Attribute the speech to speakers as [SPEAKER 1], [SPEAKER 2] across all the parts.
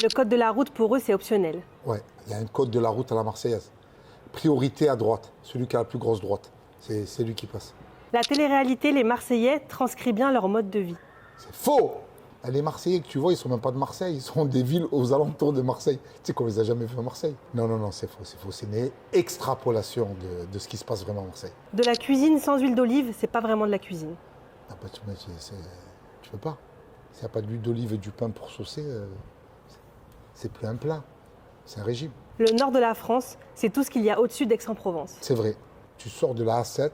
[SPEAKER 1] Le code de la route, pour eux, c'est optionnel.
[SPEAKER 2] Ouais, il y a un code de la route à la Marseillaise. Priorité à droite, celui qui a la plus grosse droite. C'est lui qui passe.
[SPEAKER 1] La télé-réalité, les Marseillais, transcrit bien leur mode de vie.
[SPEAKER 2] C'est faux! Les Marseillais que tu vois, ils sont même pas de Marseille, ils sont des villes aux alentours de Marseille. Tu sais qu'on les a jamais vus à Marseille. Non, non, non, c'est faux, c'est faux. C'est une extrapolation de ce qui se passe vraiment à Marseille.
[SPEAKER 1] De la cuisine sans huile d'olive, c'est pas vraiment de la cuisine.
[SPEAKER 2] Ah bah, tu peux pas. S'il n'y a pas d'huile d'olive et du pain pour saucer, c'est plus un plat, c'est un régime.
[SPEAKER 1] Le nord de la France, c'est tout ce qu'il y a au-dessus d'Aix-en-Provence.
[SPEAKER 2] C'est vrai. Tu sors de la A7,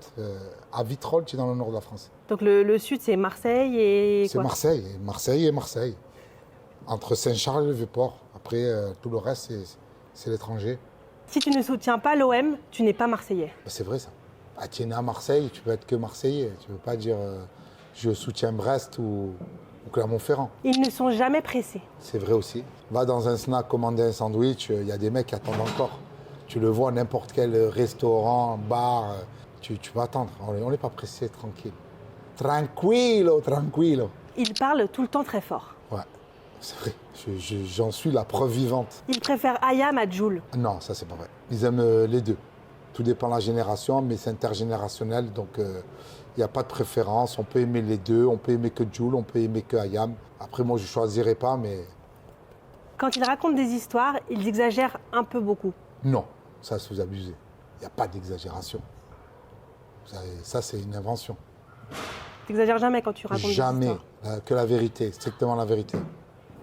[SPEAKER 2] à Vitrolles, tu es dans le nord de la France.
[SPEAKER 1] Donc le sud, c'est Marseille et
[SPEAKER 2] C'est
[SPEAKER 1] quoi?
[SPEAKER 2] Marseille et Marseille. Entre Saint-Charles et le Vieux-Port. Après, tout le reste, c'est l'étranger.
[SPEAKER 1] Si tu ne soutiens pas l'OM, tu n'es pas Marseillais.
[SPEAKER 2] Bah, c'est vrai ça. Ah, tu es né à Marseille, tu peux être que Marseillais. Tu ne peux pas dire je soutiens Brest ou Clermont-Ferrand.
[SPEAKER 1] Ils ne sont jamais pressés.
[SPEAKER 2] C'est vrai aussi. Va dans un snack, commander un sandwich, il y a des mecs qui attendent encore. Tu le vois à n'importe quel restaurant, bar, tu vas attendre. On n'est pas pressé, tranquille. Tranquillo, tranquillo.
[SPEAKER 1] Ils parlent tout le temps très fort.
[SPEAKER 2] Ouais, c'est vrai. J'en suis la preuve vivante.
[SPEAKER 1] Ils préfèrent Ayam à Joule.
[SPEAKER 2] Non, ça c'est pas vrai. Ils aiment les deux. Tout dépend de la génération, mais c'est intergénérationnel, donc il n'y a pas de préférence. On peut aimer les deux, on peut aimer que Joule, on peut aimer que Ayam. Après, moi, je ne choisirais pas, mais
[SPEAKER 1] Quand ils racontent des histoires, ils exagèrent un peu beaucoup.
[SPEAKER 2] non, ça, c'est vous abusez. Il n'y a pas d'exagération. Ça, c'est une invention.
[SPEAKER 1] Tu n'exagères jamais quand tu racontes des
[SPEAKER 2] Jamais
[SPEAKER 1] histoires.
[SPEAKER 2] que la vérité, strictement la vérité.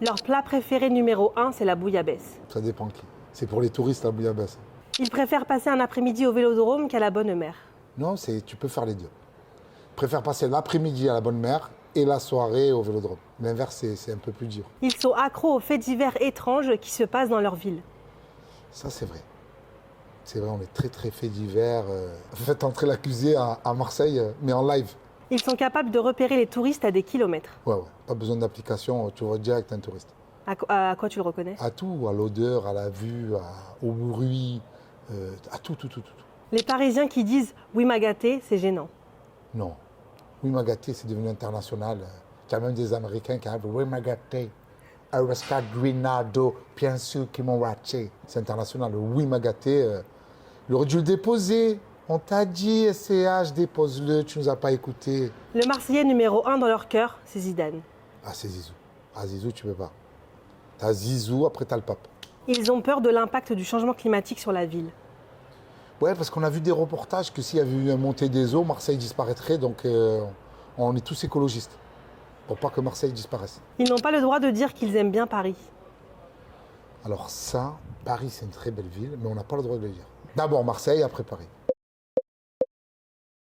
[SPEAKER 1] Leur plat préféré numéro 1, c'est la bouillabaisse.
[SPEAKER 2] Ça dépend qui. C'est pour les touristes, la bouillabaisse.
[SPEAKER 1] Ils préfèrent passer un après-midi au Vélodrome qu'à la Bonne Mère.
[SPEAKER 2] Non, tu peux faire les deux. Je préfère passer l'après-midi à la Bonne Mère et la soirée au Vélodrome. L'inverse, c'est un peu plus dur.
[SPEAKER 1] Ils sont accros aux faits divers étranges qui se passent dans leur ville.
[SPEAKER 2] Ça, c'est vrai. C'est vrai, on est très, très fait divers. Faites entrer l'accusé à Marseille, mais en live.
[SPEAKER 1] Ils sont capables de repérer les touristes à des kilomètres.
[SPEAKER 2] Ouais, ouais. Pas besoin d'application, tu vois direct un touriste.
[SPEAKER 1] À quoi tu le reconnais?
[SPEAKER 2] À tout, à l'odeur, à la vue, au bruit, à tout.
[SPEAKER 1] Les Parisiens qui disent « oui, m'a gâté », c'est gênant.
[SPEAKER 2] Non. Oui, Magaté, c'est devenu international. Il y a même des Américains qui arrivent. Oui, Magaté. Ariska Grinado, bien sûr, qui m'ont raté. C'est international. Le oui, Magaté, il aurait dû le déposer. On t'a dit, SCH, dépose-le, tu nous as pas écouté.
[SPEAKER 1] Le Marseillais numéro 1 dans leur cœur, c'est Zidane.
[SPEAKER 2] Ah, c'est Zizou. Ah, Zizou, tu peux pas. T'as Zizou, après t'as le pape.
[SPEAKER 1] Ils ont peur de l'impact du changement climatique sur la ville.
[SPEAKER 2] Ouais, parce qu'on a vu des reportages que s'il y avait eu une montée des eaux, Marseille disparaîtrait. Donc, on est tous écologistes. Pour pas que Marseille disparaisse.
[SPEAKER 1] Ils n'ont pas le droit de dire qu'ils aiment bien Paris.
[SPEAKER 2] Alors ça, Paris, c'est une très belle ville, mais on n'a pas le droit de le dire. D'abord Marseille, après Paris.